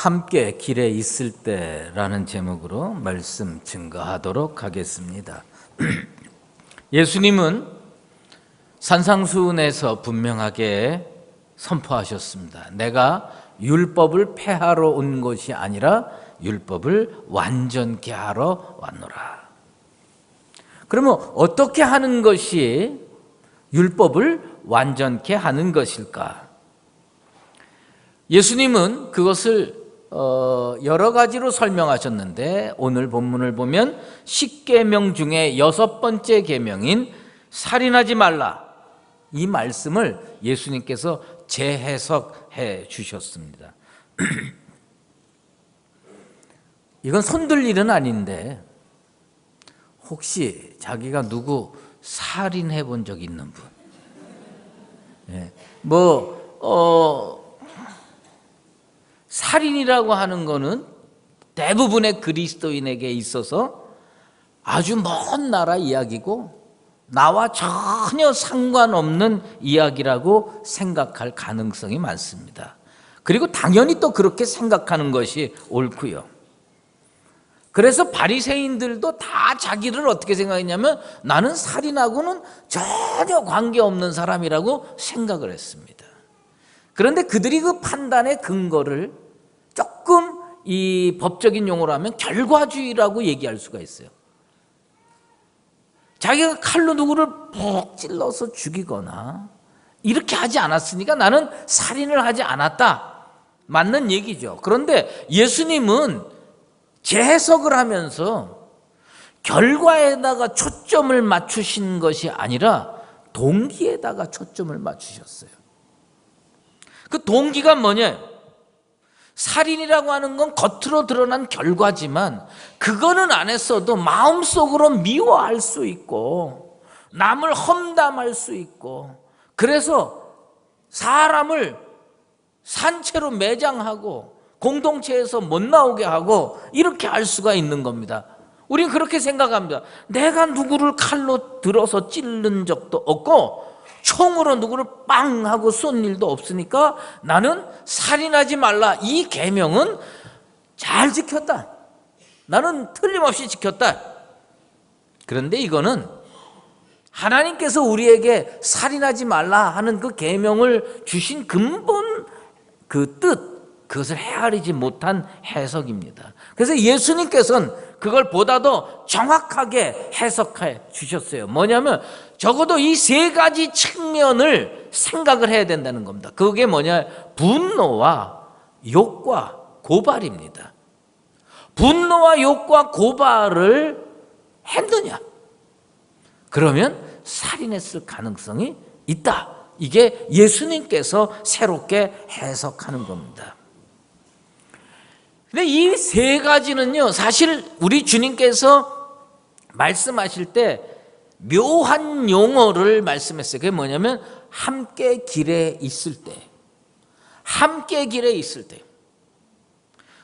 함께 길에 있을 때라는 제목으로 말씀 증거하도록 하겠습니다. 예수님은 산상수훈에서 분명하게 선포하셨습니다. 내가 율법을 폐하러 온 것이 아니라 율법을 완전케 하러 왔노라. 그러면 어떻게 하는 것이 율법을 완전케 하는 것일까? 예수님은 그것을 여러 가지로 설명하셨는데 오늘 본문을 보면 10계명 중에 6번째 계명인 살인하지 말라, 이 말씀을 예수님께서 재해석해 주셨습니다. 이건 손들 일은 아닌데 혹시 자기가 누구 살인해 본 적 있는 분? 살인이라고 하는 거는 대부분의 그리스도인에게 있어서 아주 먼 나라 이야기고 나와 전혀 상관없는 이야기라고 생각할 가능성이 많습니다. 그리고 당연히 또 그렇게 생각하는 것이 옳고요. 그래서 바리새인들도 다 자기를 어떻게 생각했냐면 나는 살인하고는 전혀 관계없는 사람이라고 생각을 했습니다. 그런데 그들이 그 판단의 근거를 조금 이 법적인 용어로 하면 결과주의라고 얘기할 수가 있어요. 자기가 칼로 누구를 푹 찔러서 죽이거나 이렇게 하지 않았으니까 나는 살인을 하지 않았다, 맞는 얘기죠. 그런데 예수님은 재해석을 하면서 결과에다가 초점을 맞추신 것이 아니라 동기에다가 초점을 맞추셨어요. 그 동기가 뭐냐? 살인이라고 하는 건 겉으로 드러난 결과지만 그거는 안 했어도 마음속으로 미워할 수 있고 남을 험담할 수 있고, 그래서 사람을 산채로 매장하고 공동체에서 못 나오게 하고 이렇게 할 수가 있는 겁니다. 우리는 그렇게 생각합니다. 내가 누구를 칼로 들어서 찌른 적도 없고 총으로 누구를 빵 하고 쏜 일도 없으니까 나는 살인하지 말라, 이 계명은 잘 지켰다, 나는 틀림없이 지켰다. 그런데 이거는 하나님께서 우리에게 살인하지 말라 하는 그 계명을 주신 근본 그 뜻, 그것을 헤아리지 못한 해석입니다. 그래서 예수님께서는 그걸 보다 더 정확하게 해석해 주셨어요. 뭐냐면 적어도 이 세 가지 측면을 생각을 해야 된다는 겁니다. 그게 뭐냐? 분노와 욕과 고발입니다. 분노와 욕과 고발을 했느냐? 그러면 살인했을 가능성이 있다. 이게 예수님께서 새롭게 해석하는 겁니다. 근데 이 세 가지는요, 사실 우리 주님께서 말씀하실 때 묘한 용어를 말씀했어요. 그게 뭐냐면 함께 길에 있을 때, 함께 길에 있을 때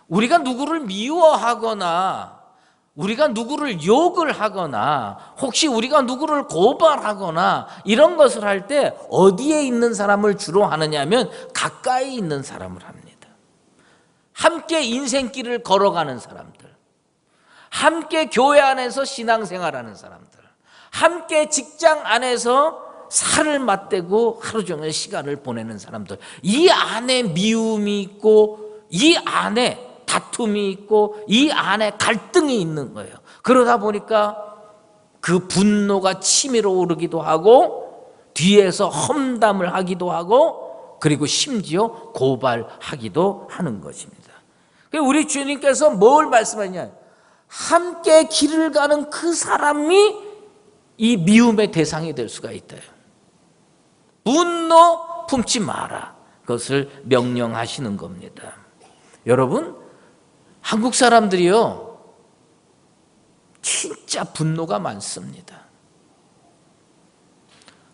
우리가 누구를 미워하거나 우리가 누구를 욕을 하거나 혹시 우리가 누구를 고발하거나 이런 것을 할 때 어디에 있는 사람을 주로 하느냐 하면 가까이 있는 사람을 합니다. 함께 인생길을 걸어가는 사람들, 함께 교회 안에서 신앙생활하는 사람들, 함께 직장 안에서 살을 맞대고 하루 종일 시간을 보내는 사람들, 이 안에 미움이 있고 이 안에 다툼이 있고 이 안에 갈등이 있는 거예요. 그러다 보니까 그 분노가 치밀어 오르기도 하고 뒤에서 험담을 하기도 하고 그리고 심지어 고발하기도 하는 것입니다. 우리 주님께서 뭘 말씀하냐? 함께 길을 가는 그 사람이 이 미움의 대상이 될 수가 있다. 분노 품지 마라, 그것을 명령하시는 겁니다. 여러분, 한국 사람들이요 진짜 분노가 많습니다.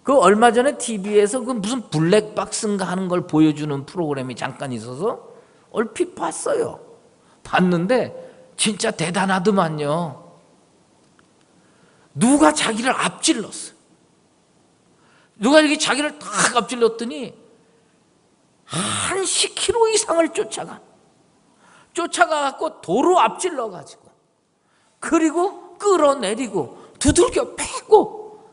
그 얼마 전에 TV에서 그 무슨 블랙박스인가 하는 걸 보여주는 프로그램이 잠깐 있어서 얼핏 봤어요. 봤는데 진짜 대단하더만요. 누가 자기를 앞질렀어. 누가 이렇게 자기를 딱 앞질렀더니 한 10km 이상을 쫓아간 쫓아가갖고 도로 앞질러 가지고 그리고 끌어내리고 두들겨 패고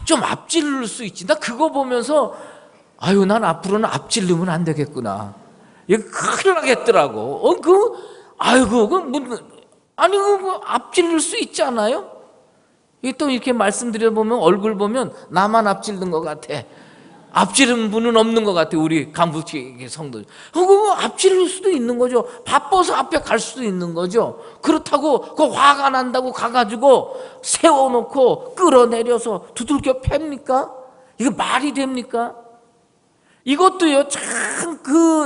좀 앞질를 수 있지. 나 그거 보면서 아유 난 앞으로는 앞질르면 안 되겠구나. 이거 큰일 나겠더라고. 아이고 아니 그 앞질를 수 있지 않아요? 또 이렇게 말씀드려보면 얼굴 보면 나만 앞질른 것 같아. 앞지른 분은 없는 것 같아요. 우리 간부치 성도. 그거 앞지를 수도 있는 거죠. 바빠서 앞에 갈 수도 있는 거죠. 그렇다고 그 화가 난다고 가가지고 세워놓고 끌어내려서 두들겨 팹니까? 이거 말이 됩니까? 이것도요 참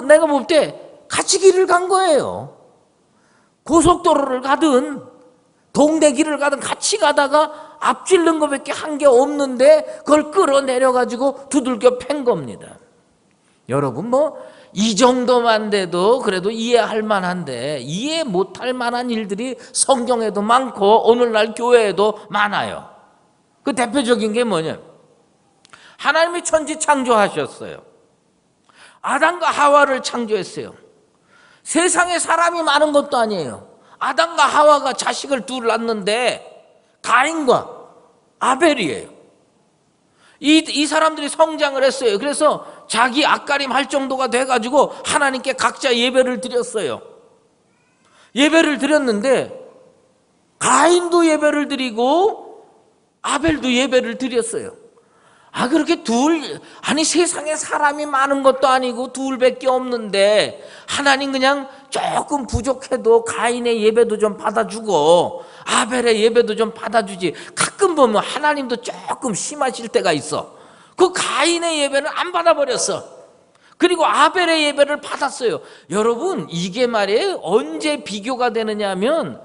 내가 볼 때 같이 길을 간 거예요. 고속도로를 가든 동대길을 가든 같이 가다가 앞질른 것밖에 한 게 없는데 그걸 끌어내려가지고 두들겨 팬 겁니다. 여러분 이 정도만 돼도 그래도 이해할 만한데 이해 못할 만한 일들이 성경에도 많고 오늘날 교회에도 많아요. 그 대표적인 게 뭐냐? 하나님이 천지 창조하셨어요. 아담과 하와를 창조했어요. 세상에 사람이 많은 것도 아니에요. 아담과 하와가 자식을 둘 낳는데 가인과 아벨이에요. 이 사람들이 성장을 했어요. 그래서 자기 앞가림 할 정도가 돼가지고 하나님께 각자 예배를 드렸어요. 예배를 드렸는데 가인도 예배를 드리고 아벨도 예배를 드렸어요. 그렇게 세상에 사람이 많은 것도 아니고 둘밖에 없는데 하나님 그냥 조금 부족해도 가인의 예배도 좀 받아주고 아벨의 예배도 좀 받아주지. 가끔 보면 하나님도 조금 심하실 때가 있어. 그 가인의 예배는 안 받아버렸어. 그리고 아벨의 예배를 받았어요. 여러분 이게 말이에요. 언제 비교가 되느냐 하면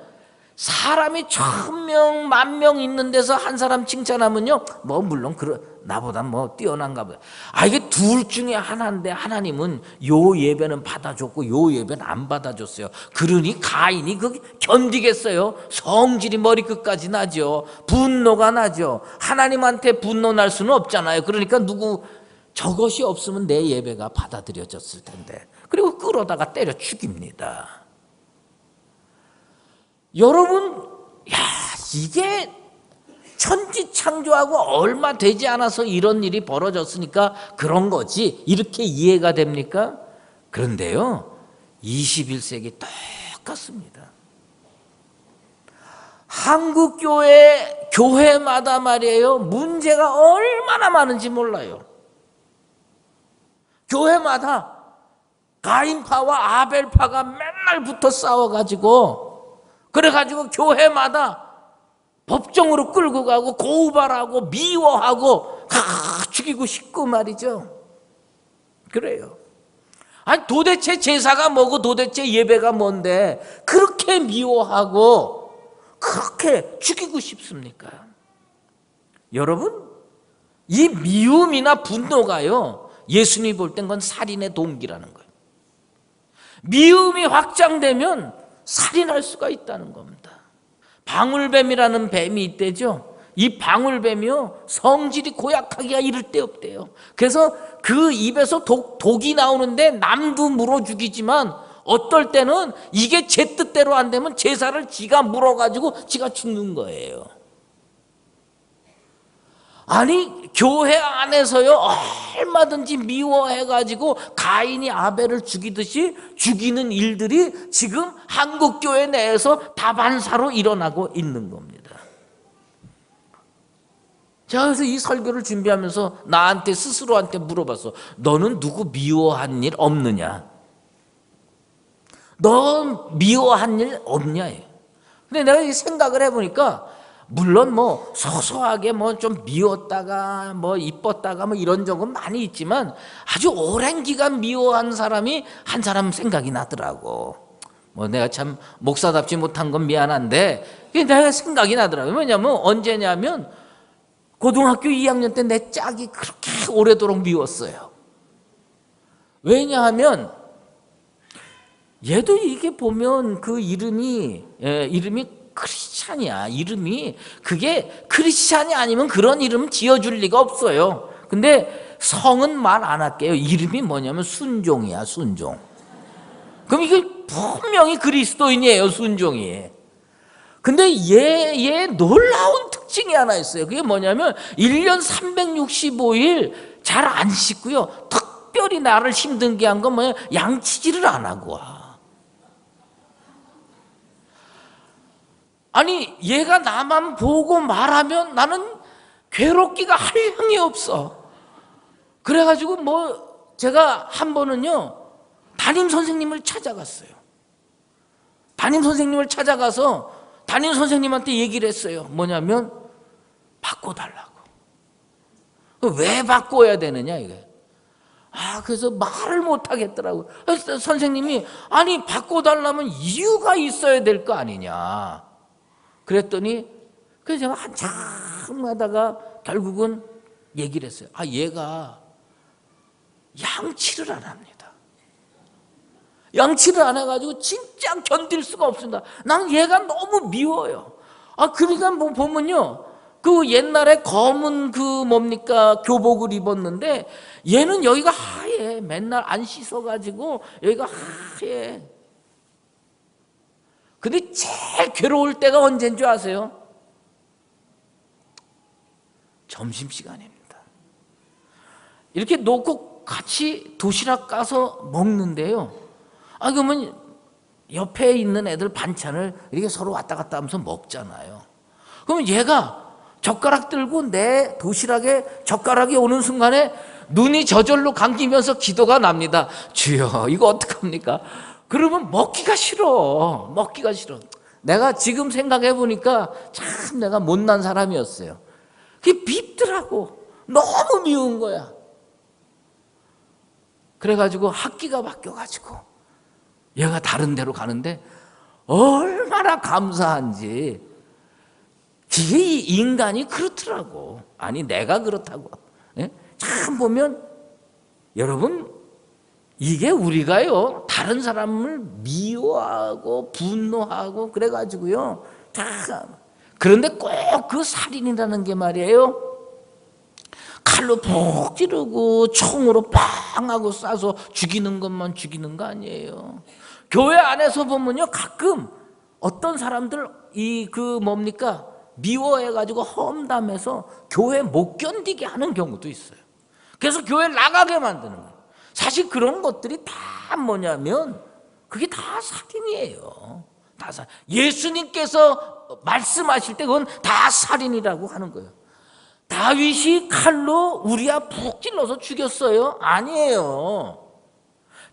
사람이 1000명, 10,000명 있는 데서 한 사람 칭찬하면요 물론 나보다 뛰어난가 보다. 이게 둘 중에 하나인데 하나님은 요 예배는 받아줬고 요 예배는 안 받아줬어요. 그러니 가인이 견디겠어요? 성질이 머리끝까지 나죠. 분노가 나죠. 하나님한테 분노 날 수는 없잖아요. 그러니까 저것이 없으면 내 예배가 받아들여졌을 텐데. 그리고 끌어다가 때려 죽입니다. 여러분, 이게 천지 창조하고 얼마 되지 않아서 이런 일이 벌어졌으니까 그런 거지. 이렇게 이해가 됩니까? 그런데요, 21세기 똑같습니다. 한국 교회마다 말이에요, 문제가 얼마나 많은지 몰라요. 교회마다 가인파와 아벨파가 맨날 붙어 싸워가지고 그래가지고 교회마다 법정으로 끌고 가고 고발하고 미워하고 죽이고 싶고 말이죠. 그래요. 도대체 제사가 뭐고 도대체 예배가 뭔데 그렇게 미워하고 그렇게 죽이고 싶습니까? 여러분, 이 미움이나 분노가요 예수님이 볼 땐 건 살인의 동기라는 거예요. 미움이 확장되면 살인할 수가 있다는 겁니다. 방울뱀이라는 뱀이 있대죠. 이 방울뱀이요 성질이 고약하기가 이를 데 없대요. 그래서 그 입에서 독이 나오는데 남도 물어 죽이지만 어떨 때는 이게 제 뜻대로 안 되면 제사를 지가 물어가지고 지가 죽는 거예요. 교회 안에서요 얼마든지 미워해가지고 가인이 아벨을 죽이듯이 죽이는 일들이 지금 한국교회 내에서 다반사로 일어나고 있는 겁니다. 제가 그래서 이 설교를 준비하면서 나한테 스스로한테 물어봤어. 너는 누구 미워한 일 없느냐? 너 미워한 일 없냐? 근데 내가 생각을 해보니까 물론 소소하게 좀 미웠다가 이뻤다가 이런 적은 많이 있지만 아주 오랜 기간 미워한 사람이 한 사람 생각이 나더라고. 내가 참 목사답지 못한 건 미안한데 내가 생각이 나더라고요. 왜냐면 언제냐면 고등학교 2학년 때 내 짝이 그렇게 오래도록 미웠어요. 왜냐하면 얘도 이게 보면 그 이름이 크리스찬이야. 이름이 그게 크리스찬이 아니면 그런 이름 지어줄 리가 없어요. 근데 성은 말 안 할게요. 이름이 뭐냐면 순종이야. 순종. 그럼 이게 분명히 그리스도인이에요, 순종이. 근데 얘 놀라운 특징이 하나 있어요. 그게 뭐냐면 1년 365일 잘 안 씻고요. 특별히 나를 힘들게 한 건 뭐냐, 양치질을 안 하고 와. 아니 얘가 나만 보고 말하면 나는 괴롭기가 한량이 없어. 그래가지고 뭐 제가 한 번은요 담임 선생님을 찾아갔어요. 담임 선생님을 찾아가서 담임 선생님한테 얘기를 했어요. 뭐냐면 바꿔달라고. 왜 바꿔야 되느냐 이게. 그래서 말을 못 하겠더라고요. 선생님이 아니 바꿔달라면 이유가 있어야 될 거 아니냐. 그랬더니 그래서 제가 한참 하다가 결국은 얘기를 했어요. 얘가 양치를 안 합니다. 양치를 안 해가지고 진짜 견딜 수가 없습니다. 난 얘가 너무 미워요. 그러니까 뭐 보면요, 그 옛날에 검은 그 뭡니까 교복을 입었는데 얘는 여기가 하얘. 맨날 안 씻어가지고 여기가 하얘. 근데 제일 괴로울 때가 언제인 줄 아세요? 점심시간입니다. 이렇게 놓고 같이 도시락 가서 먹는데요. 그러면 옆에 있는 애들 반찬을 이렇게 서로 왔다 갔다 하면서 먹잖아요. 그럼 얘가 젓가락 들고 내 도시락에 젓가락이 오는 순간에 눈이 저절로 감기면서 기도가 납니다. 주여, 이거 어떡합니까? 그러면 먹기가 싫어. 먹기가 싫어. 내가 지금 생각해 보니까 참 내가 못난 사람이었어요. 그게 밉더라고. 너무 미운 거야. 그래가지고 학기가 바뀌어가지고 얘가 다른 데로 가는데 얼마나 감사한지. 이게 인간이 그렇더라고. 아니 내가 그렇다고. 참 보면 여러분, 이게 우리가요 다른 사람을 미워하고 분노하고 그래가지고요 그런데 꼭 그 살인이라는 게 말이에요, 칼로 푹 찌르고 총으로 빵 하고 쏴서 죽이는 것만 죽이는 거 아니에요. 교회 안에서 보면요 가끔 어떤 사람들 뭡니까 미워해가지고 험담해서 교회 못 견디게 하는 경우도 있어요. 그래서 교회 나가게 만드는 거예요. 사실 그런 것들이 다 뭐냐면 그게 다 살인이에요. 다 예수님께서 말씀하실 때 그건 다 살인이라고 하는 거예요. 다윗이 칼로 우리야 푹 찔러서 죽였어요? 아니에요.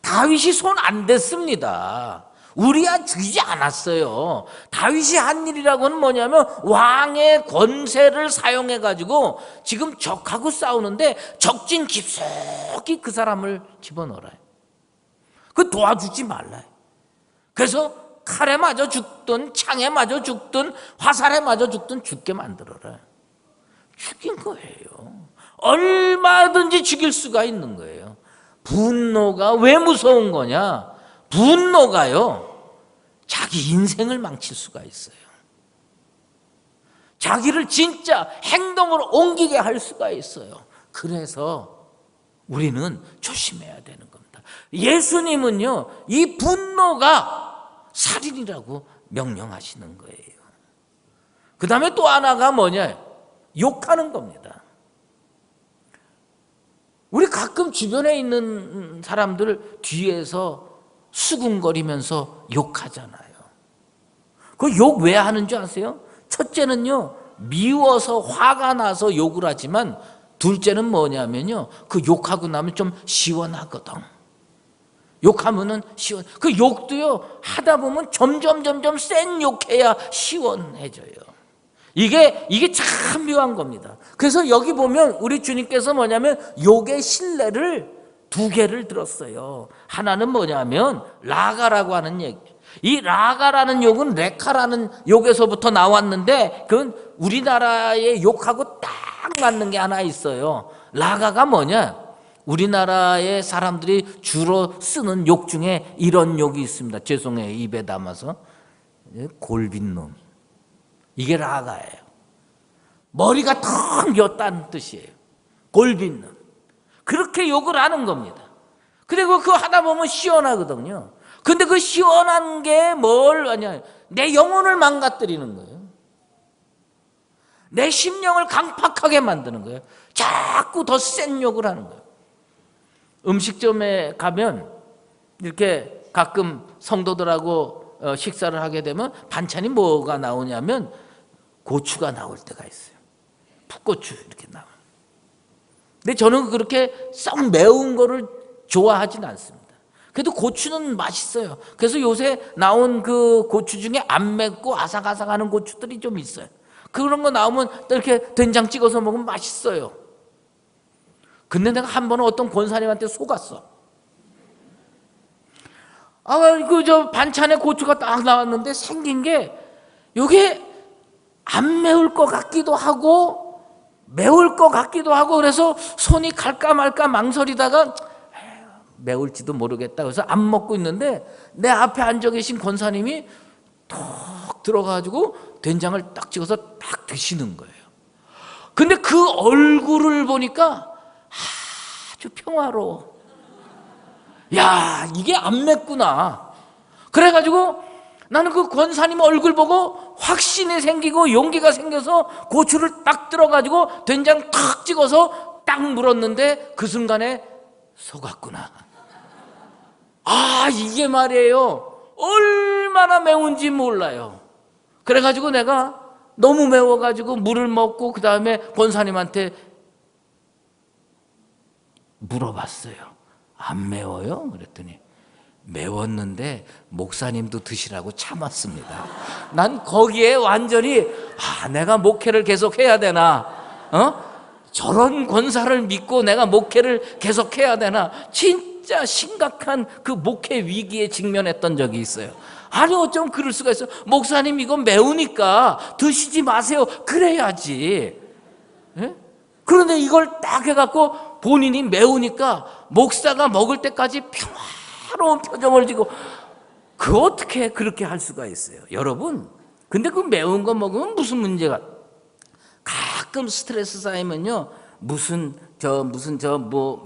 다윗이 손 안 댔습니다. 우리야 죽이지 않았어요. 다윗이 한 일이라고는 뭐냐면 왕의 권세를 사용해 가지고 지금 적하고 싸우는데 적진 깊숙이 그 사람을 집어넣어라. 그 도와주지 말라. 그래서 칼에 맞아 죽든 창에 맞아 죽든 화살에 맞아 죽든 죽게 만들어라. 죽인 거예요. 얼마든지 죽일 수가 있는 거예요. 분노가 왜 무서운 거냐? 분노가요 자기 인생을 망칠 수가 있어요. 자기를 진짜 행동으로 옮기게 할 수가 있어요. 그래서 우리는 조심해야 되는 겁니다. 예수님은요 이 분노가 살인이라고 명령하시는 거예요. 그 다음에 또 하나가 뭐냐, 욕하는 겁니다. 우리 가끔 주변에 있는 사람들 뒤에서 수군거리면서 욕하잖아요. 그 욕 왜 하는 줄 아세요? 첫째는요 미워서 화가 나서 욕을 하지만 둘째는 뭐냐면요 그 욕하고 나면 좀 시원하거든. 욕하면은 시원. 그 욕도요 하다 보면 점점 센 욕해야 시원해져요. 이게 참 묘한 겁니다. 그래서 여기 보면 우리 주님께서 뭐냐면 욕의 실내를 두 개를 들었어요. 하나는 뭐냐면 라가라고 하는 얘기. 이 라가라는 욕은 레카라는 욕에서부터 나왔는데 그건 우리나라의 욕하고 딱 맞는 게 하나 있어요. 라가가 뭐냐? 우리나라의 사람들이 주로 쓰는 욕 중에 이런 욕이 있습니다. 죄송해요. 입에 담아서. 골빈놈. 이게 라가예요. 머리가 텅 비었다는 뜻이에요. 골빈놈. 그렇게 욕을 하는 겁니다. 그리고 그거 하다 보면 시원하거든요. 근데 그 시원한 게 뭘 하냐? 내 영혼을 망가뜨리는 거예요. 내 심령을 강팍하게 만드는 거예요. 자꾸 더 센 욕을 하는 거예요. 음식점에 가면 이렇게 가끔 성도들하고 식사를 하게 되면 반찬이 뭐가 나오냐면 고추가 나올 때가 있어요. 풋고추 이렇게 나와요. 근데 저는 그렇게 썩 매운 거를 좋아하진 않습니다. 그래도 고추는 맛있어요. 그래서 요새 나온 그 고추 중에 안 맵고 아삭아삭하는 고추들이 좀 있어요. 그런 거 나오면 이렇게 된장 찍어서 먹으면 맛있어요. 근데 내가 한 번은 어떤 권사님한테 속았어. 저 반찬에 고추가 딱 나왔는데 생긴 게 이게 안 매울 것 같기도 하고 매울 것 같기도 하고 그래서 손이 갈까 말까 망설이다가 매울지도 모르겠다 그래서 안 먹고 있는데 내 앞에 앉아 계신 권사님이 톡 들어가지고 된장을 딱 찍어서 딱 드시는 거예요. 근데 그 얼굴을 보니까 아주 평화로워. 야, 이게 안 맵구나. 그래가지고 나는 그 권사님 얼굴 보고 확신이 생기고 용기가 생겨서 고추를 딱 들어가지고 된장 탁 찍어서 딱 물었는데 그 순간에 속았구나. 이게 말이에요. 얼마나 매운지 몰라요. 그래가지고 내가 너무 매워가지고 물을 먹고 그 다음에 권사님한테 물어봤어요. 안 매워요? 그랬더니 매웠는데 목사님도 드시라고 참았습니다. 난 거기에 완전히 내가 목회를 계속 해야 되나? 저런 권사를 믿고 내가 목회를 계속 해야 되나? 진짜 심각한 그 목회 위기에 직면했던 적이 있어요. 아니 어쩜 그럴 수가 있어. 목사님 이거 매우니까 드시지 마세요. 그래야지. 그런데 이걸 딱 해갖고 본인이 매우니까 목사가 먹을 때까지 평화로운 표정을 지고 그 어떻게 그렇게 할 수가 있어요. 여러분 근데 그 매운 거 먹으면 무슨 문제가 가끔 스트레스 쌓이면요 무슨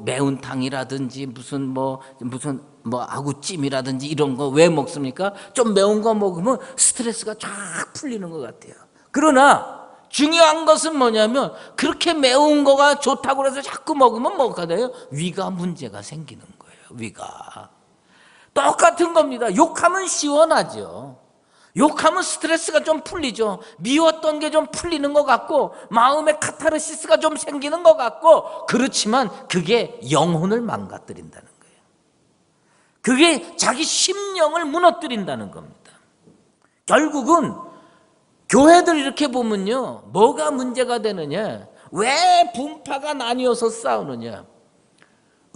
매운탕이라든지 무슨 아구찜이라든지 이런 거 왜 먹습니까? 좀 매운 거 먹으면 스트레스가 쫙 풀리는 것 같아요. 그러나 중요한 것은 뭐냐면 그렇게 매운 거가 좋다고 해서 자꾸 먹으면 뭐가 돼요? 위가 문제가 생기는 거예요. 위가 똑같은 겁니다. 욕하면 시원하죠. 욕하면 스트레스가 좀 풀리죠. 미웠던 게 좀 풀리는 것 같고 마음의 카타르시스가 좀 생기는 것 같고 그렇지만 그게 영혼을 망가뜨린다는 거예요. 그게 자기 심령을 무너뜨린다는 겁니다. 결국은 교회들 이렇게 보면요 뭐가 문제가 되느냐, 왜 분파가 나뉘어서 싸우느냐.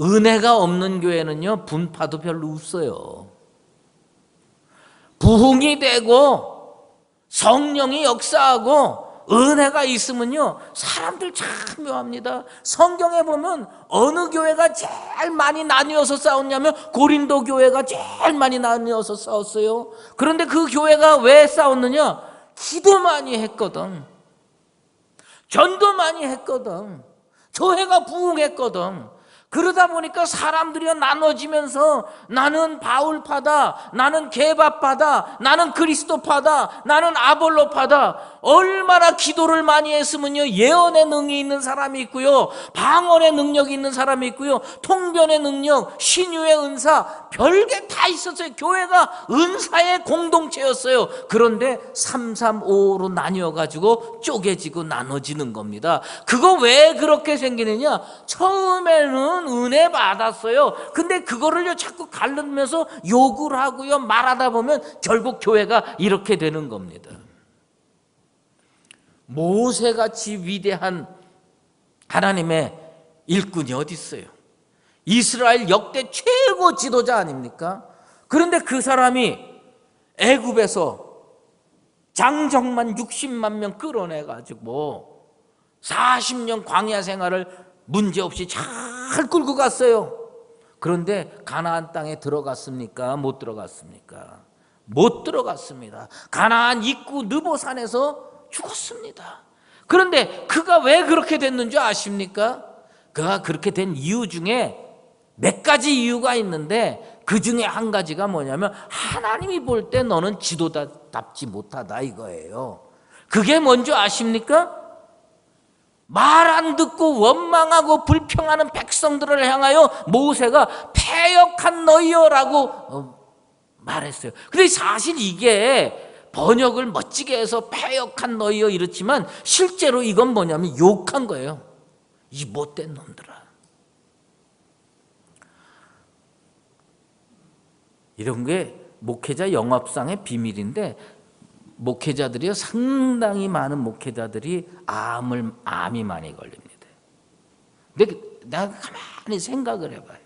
은혜가 없는 교회는요 분파도 별로 없어요. 부흥이 되고 성령이 역사하고 은혜가 있으면요 사람들 참 묘합니다. 성경에 보면 어느 교회가 제일 많이 나뉘어서 싸웠냐면 고린도 교회가 제일 많이 나뉘어서 싸웠어요. 그런데 그 교회가 왜 싸웠느냐? 기도 많이 했거든. 전도 많이 했거든. 교회가 부흥했거든. 그러다 보니까 사람들이 나눠지면서 나는 바울파다, 나는 게바파다, 나는 그리스도파다, 나는 아볼로파다. 얼마나 기도를 많이 했으면요 예언의 능이 있는 사람이 있고요, 방언의 능력이 있는 사람이 있고요, 통변의 능력, 신유의 은사, 별게 다 있었어요. 교회가 은사의 공동체였어요. 그런데 335로 나뉘어가지고 쪼개지고 나눠지는 겁니다. 그거 왜 그렇게 생기느냐? 처음에는 은혜 받았어요. 근데 그거를요 자꾸 가르면서 욕을 하고요 말하다 보면 결국 교회가 이렇게 되는 겁니다. 모세같이 위대한 하나님의 일꾼이 어디 있어요? 이스라엘 역대 최고 지도자 아닙니까? 그런데 그 사람이 애굽에서 장정만 60만 명 끌어내가지고 40년 광야 생활을 문제없이 잘 끌고 갔어요. 그런데 가나안 땅에 들어갔습니까? 못 들어갔습니까? 못 들어갔습니다. 가나안 입구 느보산에서 죽었습니다. 그런데 그가 왜 그렇게 됐는 줄 아십니까? 그가 그렇게 된 이유 중에 몇 가지 이유가 있는데 그 중에 한 가지가 뭐냐면 하나님이 볼 때 너는 지도자답지 못하다 이거예요. 그게 뭔지 아십니까? 말 안 듣고 원망하고 불평하는 백성들을 향하여 모세가 패역한 너희여라고 말했어요. 근데 사실 이게 번역을 멋지게 해서 패역한 너희여 이렇지만 실제로 이건 뭐냐면 욕한 거예요. 이 못된 놈들아. 이런 게 목회자 영업상의 비밀인데 목회자들이요 상당히 많은 목회자들이 암이 많이 걸립니다. 근데 내가 가만히 생각을 해봐요.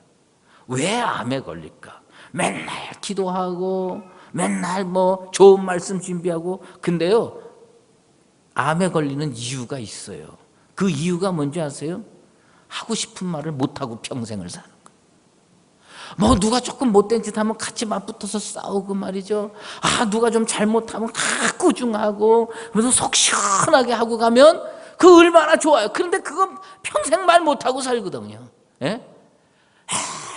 왜 암에 걸릴까? 맨날 기도하고 맨날 뭐 좋은 말씀 준비하고 근데요 암에 걸리는 이유가 있어요. 그 이유가 뭔지 아세요? 하고 싶은 말을 못하고 평생을 사는 거예요. 뭐 누가 조금 못된 짓 하면 같이 맞붙어서 싸우고 말이죠. 누가 좀 잘못하면 꾸중하고 그래서 속 시원하게 하고 가면 그 얼마나 좋아요. 그런데 그건 평생 말 못하고 살거든요. 예?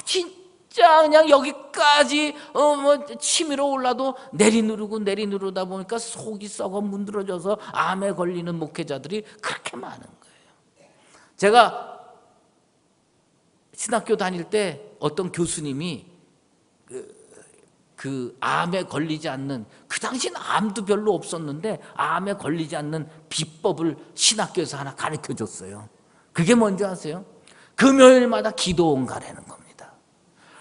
진짜 그냥 여기까지 뭐 치밀어 올라도 내리누르다 보니까 속이 썩어 문드러져서 암에 걸리는 목회자들이 그렇게 많은 거예요. 제가 신학교 다닐 때 어떤 교수님이 그 암에 걸리지 않는, 그 당시는 암도 별로 없었는데 암에 걸리지 않는 비법을 신학교에서 하나 가르쳐 줬어요. 그게 뭔지 아세요? 금요일마다 기도원 가라는 겁니다.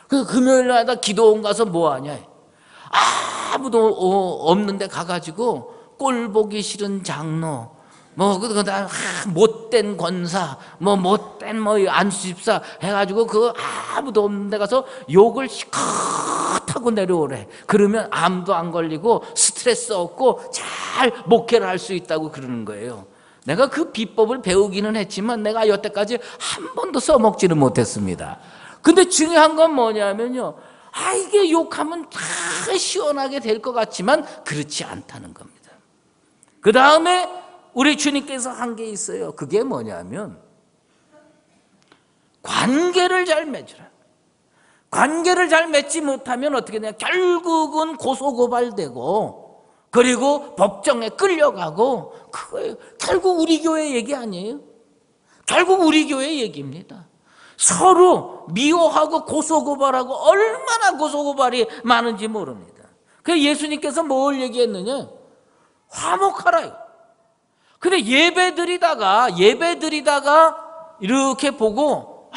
그 금요일마다 기도원 가서 뭐 하냐? 아무도 없는데 가가지고 꼴 보기 싫은 장로, 그다음 못된 권사, 못된 안수집사 해가지고 그 아무도 없는 데 가서 욕을 시컷하고 내려오래. 그러면 암도 안 걸리고 스트레스 없고 잘 목회를 할 수 있다고 그러는 거예요. 내가 그 비법을 배우기는 했지만 내가 여태까지 한 번도 써먹지는 못했습니다. 근데 중요한 건 뭐냐면요, 이게 욕하면 다 시원하게 될 것 같지만 그렇지 않다는 겁니다. 그 다음에 우리 주님께서 한 게 있어요. 그게 뭐냐면 관계를 잘 맺으라. 관계를 잘 맺지 못하면 어떻게 되냐? 결국은 고소고발되고 그리고 법정에 끌려가고, 그거예요. 결국 우리 교회 얘기 아니에요? 결국 우리 교회 얘기입니다. 서로 미워하고 고소고발하고 얼마나 고소고발이 많은지 모릅니다. 그래서 예수님께서 뭘 얘기했느냐? 화목하라요. 근데 예배 드리다가 이렇게 보고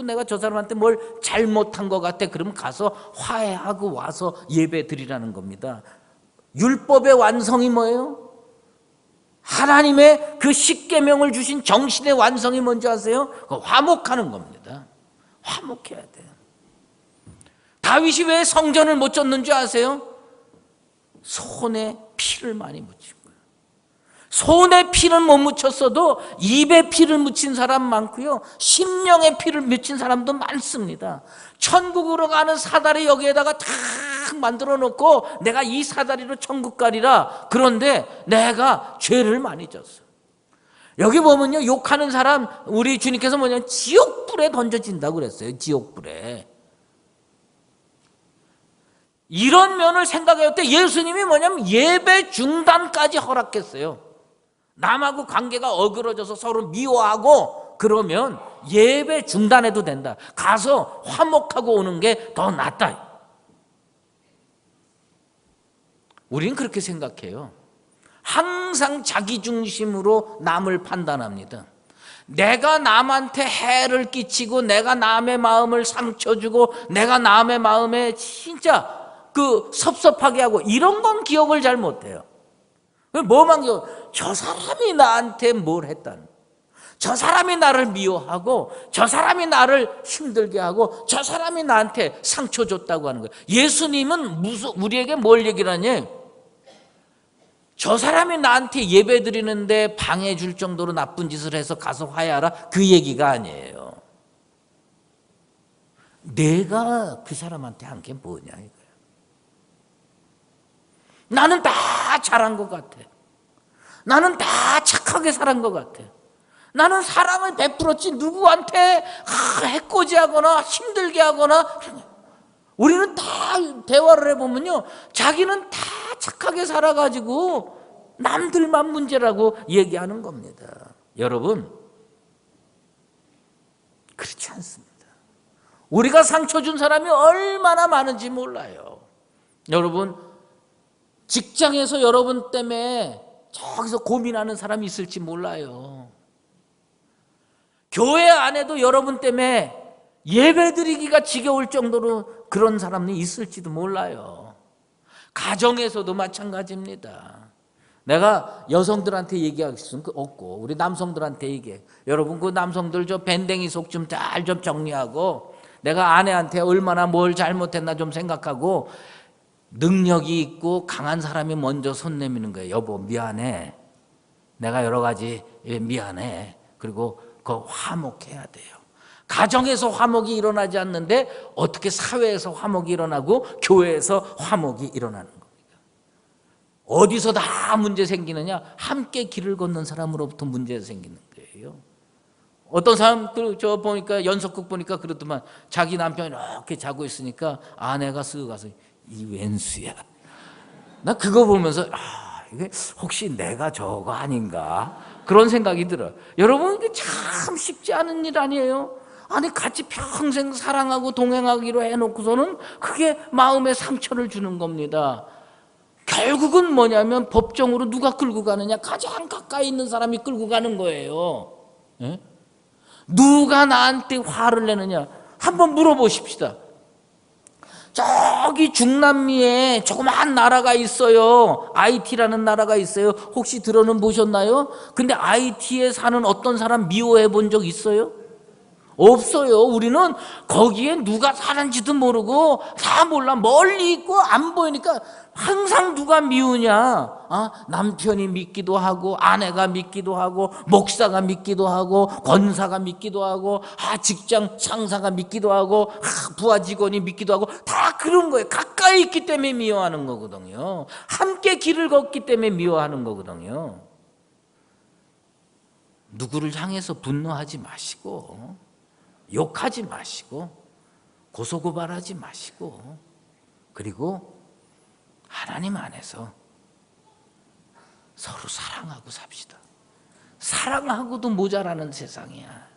내가 저 사람한테 뭘 잘못한 것 같아. 그러면 가서 화해하고 와서 예배 드리라는 겁니다. 율법의 완성이 뭐예요? 하나님의 그 십계명을 주신 정신의 완성이 뭔지 아세요? 화목하는 겁니다. 화목해야 돼요. 다윗이 왜 성전을 못 졌는지 아세요? 손에 피를 많이 묻힌 거예요. 손에 피를 못 묻혔어도 입에 피를 묻힌 사람 많고요, 심령에 피를 묻힌 사람도 많습니다. 천국으로 가는 사다리 여기에다가 탁 만들어 놓고 내가 이 사다리로 천국 가리라. 그런데 내가 죄를 많이 졌어. 여기 보면요, 욕하는 사람 우리 주님께서 뭐냐면 지옥불에 던져진다고 그랬어요. 지옥불에. 이런 면을 생각할 때 예수님이 뭐냐면 예배 중단까지 허락했어요. 남하고 관계가 어그러져서 서로 미워하고 그러면 예배 중단해도 된다. 가서 화목하고 오는 게 더 낫다. 우리는 그렇게 생각해요. 항상 자기 중심으로 남을 판단합니다. 내가 남한테 해를 끼치고 내가 남의 마음을 상처 주고 내가 남의 마음에 진짜 섭섭하게 하고 이런 건 기억을 잘 못해요. 뭐만 기억? 저 사람이 나한테 뭘 했다는, 저 사람이 나를 미워하고 저 사람이 나를 힘들게 하고 저 사람이 나한테 상처 줬다고 하는 거예요. 예수님은 우리에게 뭘 얘기를 하냐? 저 사람이 나한테 예배 드리는데 방해 줄 정도로 나쁜 짓을 해서 가서 화해하라, 그 얘기가 아니에요. 내가 그 사람한테 한 게 뭐냐 이거예요. 나는 다 잘한 것 같아. 나는 다 착하게 살은 것 같아. 나는 사랑을 베풀었지 누구한테 해코지하거나 힘들게 하거나. 우리는 다 대화를 해보면요, 자기는 다 착하게 살아가지고 남들만 문제라고 얘기하는 겁니다. 여러분, 그렇지 않습니다. 우리가 상처 준 사람이 얼마나 많은지 몰라요. 여러분, 직장에서 여러분 때문에 저기서 고민하는 사람이 있을지 몰라요. 교회 안에도 여러분 때문에 예배드리기가 지겨울 정도로 그런 사람이 있을지도 몰라요. 가정에서도 마찬가지입니다. 내가 여성들한테 얘기할 수는 없고 우리 남성들한테 얘기해. 여러분, 그 남성들 저 밴댕이 속 좀 잘 좀 정리하고, 내가 아내한테 얼마나 뭘 잘못했나 좀 생각하고, 능력이 있고 강한 사람이 먼저 손 내미는 거예요. 여보 미안해, 내가 여러 가지 미안해. 그리고 그 화목해야 돼요. 가정에서 화목이 일어나지 않는데 어떻게 사회에서 화목이 일어나고 교회에서 화목이 일어나는 겁니까? 어디서 다 문제 생기느냐? 함께 길을 걷는 사람으로부터 문제가 생기는 거예요. 어떤 사람 저 보니까 연속극 보니까 그러더만, 자기 남편이 이렇게 자고 있으니까 아내가 쓱 가서 이 웬수야. 나 그거 보면서 이게 혹시 내가 저거 아닌가? 그런 생각이 들어요. 여러분, 이게 참 쉽지 않은 일 아니에요? 아니, 같이 평생 사랑하고 동행하기로 해놓고서는 그게 마음에 상처를 주는 겁니다. 결국은 뭐냐면 법정으로 누가 끌고 가느냐? 가장 가까이 있는 사람이 끌고 가는 거예요. 예? 누가 나한테 화를 내느냐? 한번 물어보십시다. 저기 중남미에 조그마한 나라가 있어요. IT라는 나라가 있어요. 혹시 들어는 보셨나요? 근데 IT에 사는 어떤 사람 미워해 본 적 있어요? 없어요. 우리는 거기에 누가 사는지도 모르고 다 몰라. 멀리 있고 안 보이니까 항상 누가 미우냐? 남편이 믿기도 하고, 아내가 믿기도 하고, 목사가 믿기도 하고, 권사가 믿기도 하고, 직장 상사가 믿기도 하고, 부하 직원이 믿기도 하고, 다 그런 거예요. 가까이 있기 때문에 미워하는 거거든요. 함께 길을 걷기 때문에 미워하는 거거든요. 누구를 향해서 분노하지 마시고, 욕하지 마시고, 고소고발하지 마시고, 그리고 하나님 안에서 서로 사랑하고 삽시다. 사랑하고도 모자라는 세상이야.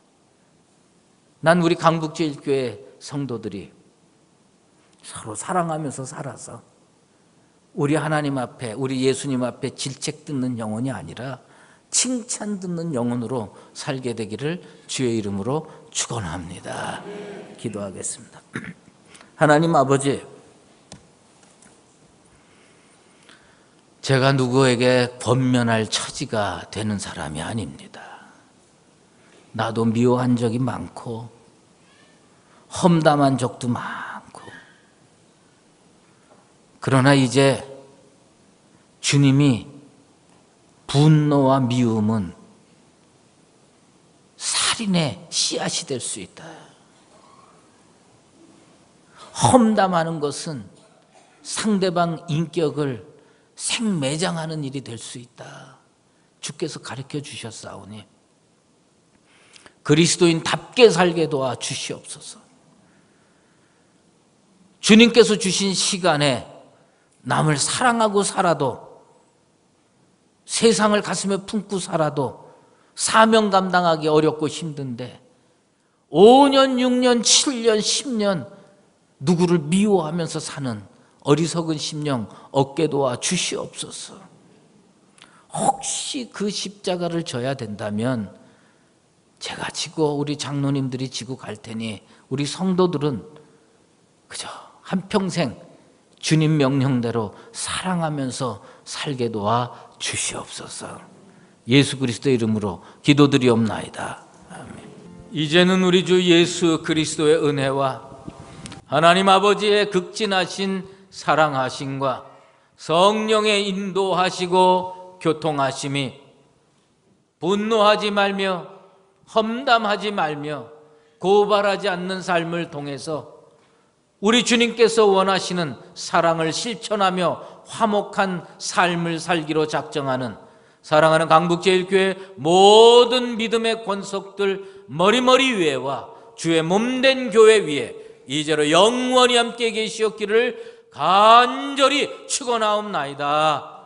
난 우리 강북제일교회 성도들이 서로 사랑하면서 살아서 우리 하나님 앞에, 우리 예수님 앞에 질책 듣는 영혼이 아니라 칭찬 듣는 영혼으로 살게 되기를 주의 이름으로 축원합니다. 기도하겠습니다. 하나님 아버지, 제가 누구에게 권면할 처지가 되는 사람이 아닙니다. 나도 미워한 적이 많고 험담한 적도 많고, 그러나 이제 주님이 분노와 미움은 살인의 씨앗이 될 수 있다. 험담하는 것은 상대방 인격을 생매장하는 일이 될 수 있다. 주께서 가르쳐 주셨사오니 그리스도인답게 살게 도와 주시옵소서. 주님께서 주신 시간에 남을 사랑하고 살아도, 세상을 가슴에 품고 살아도 사명 감당하기 어렵고 힘든데 5년, 6년, 7년, 10년 누구를 미워하면서 사는 어리석은 심령 얻게 도와 주시옵소서. 혹시 그 십자가를 져야 된다면 제가 지고 우리 장로님들이 지고 갈 테니 우리 성도들은 그저 한평생 주님 명령대로 사랑하면서 살게 도와 주시옵소서. 예수 그리스도의 이름으로 기도드리옵나이다. 아멘. 이제는 우리 주 예수 그리스도의 은혜와 하나님 아버지의 극진하신 사랑하심과 성령의 인도하시고 교통하심이 분노하지 말며 험담하지 말며 고발하지 않는 삶을 통해서 우리 주님께서 원하시는 사랑을 실천하며 화목한 삶을 살기로 작정하는 사랑하는 강북제일교회 모든 믿음의 권속들 머리머리 위에와 주의 몸된 교회 위에 2절로 영원히 함께 계시었기를 간절히 축원하옵나이다.